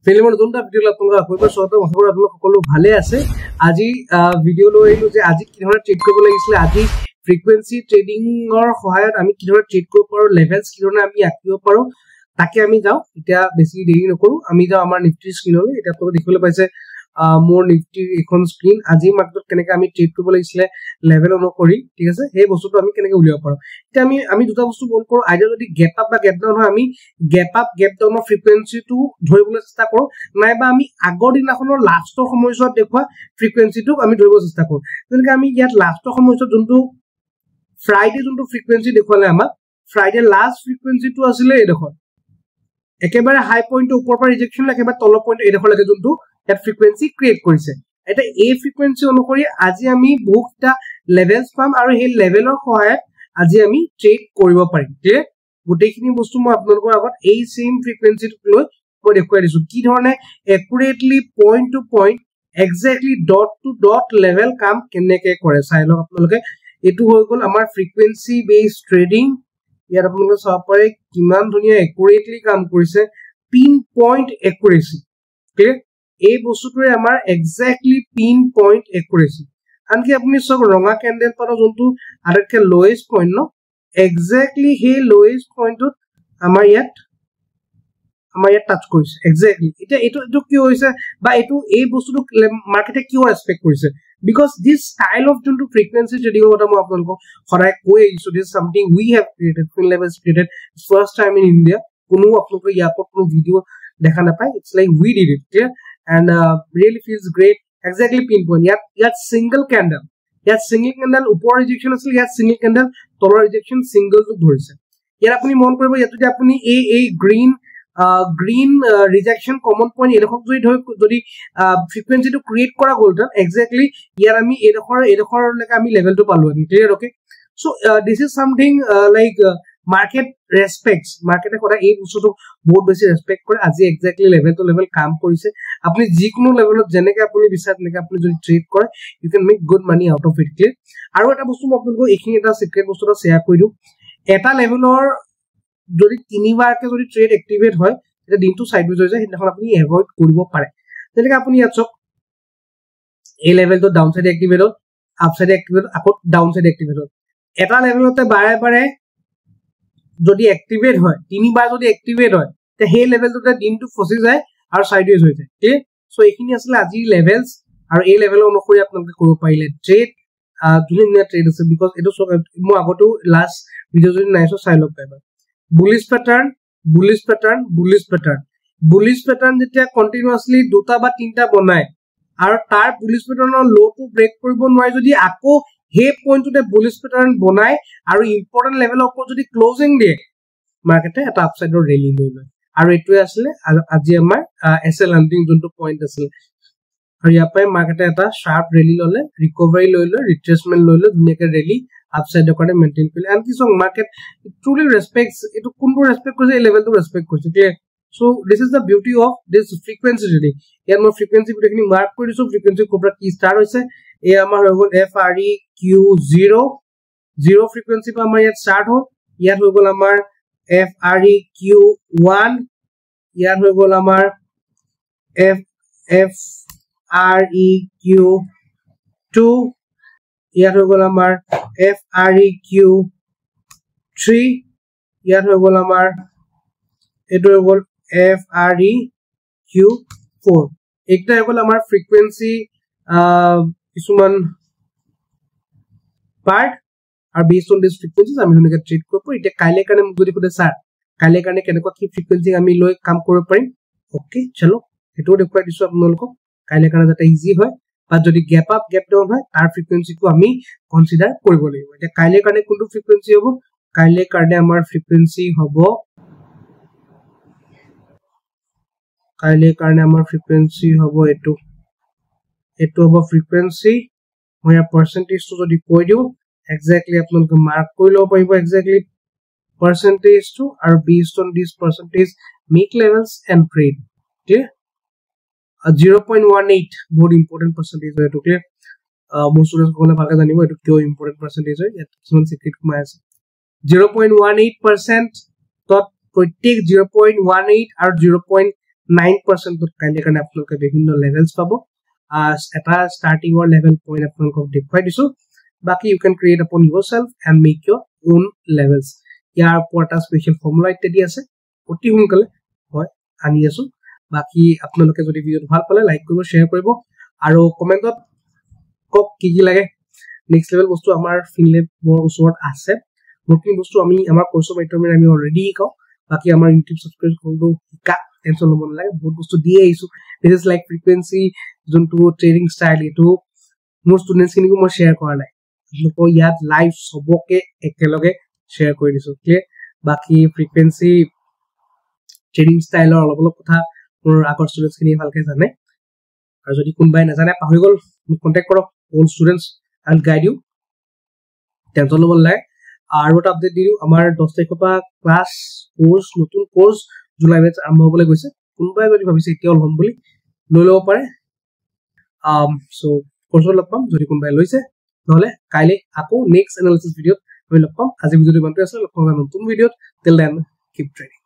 ফিল্মৰ নতুনটা video' আপোনালোক আপোনালোকৰ সৈতে কথা পাতিব আপোনালোক সকলো ভালে আছে আজি ভিডিঅ' লৈ আহিলো যে আজি কি ধৰণে ট্ৰেড কৰিব লাগিছিল আজি ফ্ৰিকুৱেন্সি ট্ৰেডিংৰ সহায়ত আমি কি ধৰণে ট্ৰেড কৰিব পাৰো লেভেলছ কি ধৰণে আমি আঁকিব পাৰো তাকে আমি যাও এতিয়া বেছি দেৰি নকৰো আমি যাও আমাৰ নিফটি স্ক্ৰিনলৈ এটা আপোনালোকে দেখিবলৈ পাইছে মোৰ নিফটি এখন স্ক্ৰিন আজি মাৰ্কেটত কেনেকৈ আমি ট্ৰেড কৰিব লাগিছিল লেভেল অনুসৰি ঠিক আছে এই বস্তুটো আমি কেনেকৈ উলিয়াব পাৰো এতিয়া আমি দুটা বস্তু বল কৰো আইডিয়া যদি গ্যাপ আপ বা গ্যাপ ডাউন হয় আমি গ্যাপ আপ গ্যাপ ডাউনৰ ফ্ৰিকুৱেন্সিটো ধৰিবলৈ চেষ্টা কৰো নাইবা আমি আগৰ দিনাখনৰ লাষ্টৰ সময়ছোৱাত দেখুৱা ফ্ৰিকুৱেন্সিটো আমি ধৰিব চেষ্টা কৰো যেনেকৈ আমি ইয়াত লাষ্টৰ সময়ছোৱাত যোনটো ফ্ৰাইডে যোনটো ফ্ৰিকুৱেন্সি দেখুৱালে আমাক ফ্ৰাইডে লাষ্ট ফ্ৰিকুৱেন্সিটো আছিল এই দেখোন একেবাৰে হাই পইণ্টৰ ওপৰৰ পৰা ৰিজেকচন একেবাৰে তলৰ পইণ্ট এই দেখলৈকে যোনটো এটা ফ্ৰিকুৱেন্সি ক্ৰিয়েট কৰিছে এটা এই ফ্ৰিকুৱেন্সি অনুসৰি আজি আমি বহুতটা লেভেলছ পাম আৰু এই লেভেলৰ সহায়ত আজি আমি ট্ৰেড কৰিব পাৰিম ঠিক গোটেইখিনি বস্তু মই আপোনালোকৰ আগত এই সেম ফ্ৰিকুৱেন্সিটো লৈ মই দেখুৱাই দিছো কি ধৰণে accurately point to point exactly dot to dot level কাম কেনেকৈ কৰে চাই লওক আপোনালোকে এটো হৈ গ'ল আমাৰ ফ্ৰিকুৱেন্সি বেস ট্ৰেডিং ইয়াত আপোনালোকে চাব পাৰে কিমান ধুনীয়া একুৰেটলি কাম কৰিছে পিন পইণ্ট একুৰেচি ক্লিয়াৰ এই বস্তুটোৰে আমাৰ এক্সেক্টলি পিন পইণ্ট একুৰেচি আনকি আপুনি সব ৰঙা ক্যান্ডেল পাৰ যোনটো আটাইতকৈ লোয়েষ্ট পইণ্ট ন এক্সেক্টলি সেই লোয়েষ্ট পইণ্টত আমাৰ ইয়াত টাচ কৰিছে এক্সেক্টলি এটা এটো কি হৈছে বা এটো এই বস্তুটো মাৰ্কেটে কিয় এক্সপেক্ট কৰিছে because this style of junto frequency trading কথা মই আপোনালোকক সদায় কৈ আহিছো this is something we have created fin levels created first time in India কোনো আপোনালোকে ইয়াৰ পৰা কোনো ভিডিও দেখা নাপায় it's like we did it clear and really feels great exactly pinpoint yet single candle upor rejection আছিল yet single candle তলৰ rejection single to ধৰিছে ইয়াৰ আপুনি মন কৰিব ইয়াত যদি আপুনি এই green rejection common point এরকম যদি frequency to create করা গোলটা exactly ইয়ার আমি এরকম লেখা আমি level to পালো clear okay so this is something like market respects market এ কৰা এই বস্তুটো বহুত বেছি ৰেসপেক্ট কৰে আজি exactly level to level কাম কৰিছে আপুনি যিকোনো লেভেলত যেনেকৈ আপুনি বিচাৰে তেনেকৈ আপুনি যদি ট্ৰেড কৰে you can make good money out of it clear আৰু এটা বস্তু মই আপোনালোকক এইখিনি এটা সিক্ৰেট বস্তুটা শেয়াৰ কৰি দিও এটা লেভেলৰ যদি তিনিবাৰকে যদি ট্ৰেড এক্টিভেট হয় এটা দিনটো সাইডওয়েজ হৈ যায় হেদিনাখন আপুনি এভয়েড কৰিব পাৰে যেনেকৈ আপুনি ইয়াত চক এই লেভেলটো ডাউন সাইড এক্টিভেট হ'ল আপ সাইড এক্টিভেট আকৌ ডাউন সাইড এক্টিভেট হ'ল এটা লেভেলতে বাৰে বাৰে যদি এক্টিভেট হয় তিনিবাৰ যদি এক্টিভেট হয় তে সেই লেভেলটোতে দিনটো ফসি যায় আৰু সাইডওয়েজ হৈ যায় ঠিক সো এইখিনি আসলে আজি লেভেলস আৰু এই লেভেল অনুসৰি আপোনালোকে কৰিব পাৰিলে ট্ৰেড দুনিয়া ট্ৰেড আছে বিকজ এটো মই আগতো লাষ্ট ভিডিও যদি নাইছো চাই লওক পাইবা bullish pattern যেতিয়া কন্টিনিউয়াসলি দুটা বা তিনটা বনায় আৰু তাৰ bullish patternৰ লো টু ব্ৰেক কৰিব নোৱাৰি যদি আকৌ হে পইণ্টতে bullish pattern বনায় আৰু ইম্পৰ্টেন্ট লেভেলৰ ওপৰত যদি ক্লোজিং দিয়ে মাৰ্কেটে এটা আপসাইডৰ ৰেলি লৈ লয় আৰু এটোৱে আসলে আজি আমাৰ এসএল হান্টিং যোনটো পইণ্ট আছিল আৰু ইয়াৰ পৰাই মাৰ্কেটে এটা শাৰ্প ৰেলি ললে ৰিকভাৰি লৈ লয় ৰিট্ৰেসমেন্ট লৈ লয় ধুনীয়াকৈ rally upside the maintain feel and this market truly respects it kundu respect kore level to respect korche clear so this is the beauty of this frequency trading here more frequency dekhini mark kori so frequency kobra ki start hoise e amar hogol FREQ0 frequency pa amar yat start hol yat hogol amar FREQ1 yat hogol amar FREQ2 ইয়াত হৈ গল আমাৰ FREQ3 ইয়াত হৈ গল আমাৰ এটো হৈ গল FREQ4 একটা হৈ গল আমাৰ ফ্ৰিকুৱেন্সি কিছুমান পাৰ্ট আৰু বেসড অন দিস ফ্ৰিকুৱেন্সিজ আমি ধুনীয়াকৈ ট্ৰেড কৰিব এতিয়া কাইলে কাৰণে মোক যদি খুদে স্যাৰ কাইলে কাৰণে কেনেকুৱা কি ফ্ৰিকুৱেন্সি আমি লৈ কাম কৰিব পাৰিম ওকে চলো এটো দেখুৱাই দিছো আপোনালোকক কাইলে কাৰণে যাতে ইজি হয় বা যদি গ্যাপ আপ গ্যাপ ডাউন হয় তাৰ ফ্ৰিকুৱেন্সিটো আমি কনসিডাৰ কৰিব লাগিব এটা কাইলে কাৰণে কোনটো ফ্ৰিকুৱেন্সি হ'ব কাইলে কাৰণে আমাৰ ফ্ৰিকুৱেন্সি হ'ব এটো হ'ব ফ্ৰিকুৱেন্সি মই ইয়াৰ পাৰ্সেন্টেজটো যদি কৈ দিও এক্স্যাক্টলি আপোনালোকে মাৰ্ক কৰি লব পাৰিব এক্স্যাক্টলি পাৰ্সেন্টেজটো আৰু based on this percentage make levels and trade ঠিক 0.18 বহুত ইম্পৰ্টেন্ট পাৰ্সেন্টেজ হয় এটো ক্লিয়াৰ মোৰ স্টুডেন্টস সকলে ভালকৈ জানিব এটো কিয় ইম্পৰ্টেন্ট পাৰ্সেন্টেজ হয় ইয়াত কিছুমান সিক্ৰেট কমাই আছে 0.18% তত প্ৰত্যেক 0.18 আৰু 9% কাইলে কাৰণে আপোনালোকে বিভিন্ন লেভেলছ পাব এটা ষ্টাৰ্টিংৰ লেভেল পইণ্ট আপোনালোকক দেখুৱাই দিছো বাকি you can create upon yourself and make your own levels ইয়াৰ ওপৰত এটা স্পেশাল ফৰ্মুলা ইত্যাদি আছে অতি সোনকালে হয় আনি আছো বাকি আপোনালোকে যদি ভিডিওটো ভাল পালে লাইক কৰিব শেয়াৰ কৰিব আৰু কমেন্টত কক কি কি লাগে নেক্সট লেভেল বস্তু আমাৰ ফিনলেবৰ ওচৰত আছে নতুন বস্তু আমি আমাৰ কোৰ্সৰ মাধ্যমেৰে আমি অলৰেডি শিকাও বাকি আমাৰ ইউটিউব সাবস্ক্ৰাইব কৰিলো শিকা টেনচন ল'ব নালাগে বহুত বস্তু দিয়ে আহিছো দিস ইজ লাইক ফ্ৰিকুৱেন্সি যোনটো ট্ৰেডিং ষ্টাইল এটো মোৰ ষ্টুডেন্টছ খিনিকো মই শেয়াৰ কৰা নাই লোক ইয়াত লাইভ সবকে একেলগে শেয়াৰ কৰি দিছো ক্লিয়াৰ বাকি ফ্ৰিকুৱেন্সি ট্ৰেডিং ষ্টাইলৰ অলপ কথা মোৰ আগৰ ষ্টুডেন্টছ খিনি ভালকে জানে আৰু যদি কোনবাই নাজানে পাহৰি গল মোক কন্টাক্ট কৰক অল ষ্টুডেন্টছ আইল গাইড ইউ টেনচন ল'ব নালাগে আৰু এটা আপডেট দিও আমাৰ 10 তাৰিখৰ পৰা ক্লাছ কোৰ্স নতুন কোৰ্স জুলাই বেচ আৰম্ভ হ'বলৈ গৈছে কোনবাই যদি ভাবিছে এতিয়া হ'ম বুলি লৈ ল'ব পাৰে সো কোৰ্সৰ লগ পাম যদি কোনবাই লৈছে নহলে কাইলে আকৌ নেক্সট এনালিসিস ভিডিওত আমি লগ পাম আজি ভিডিওটো ইমানটো আছে লগ পাম নতুন ভিডিওত টিল দেন কিপ ট্ৰেডিং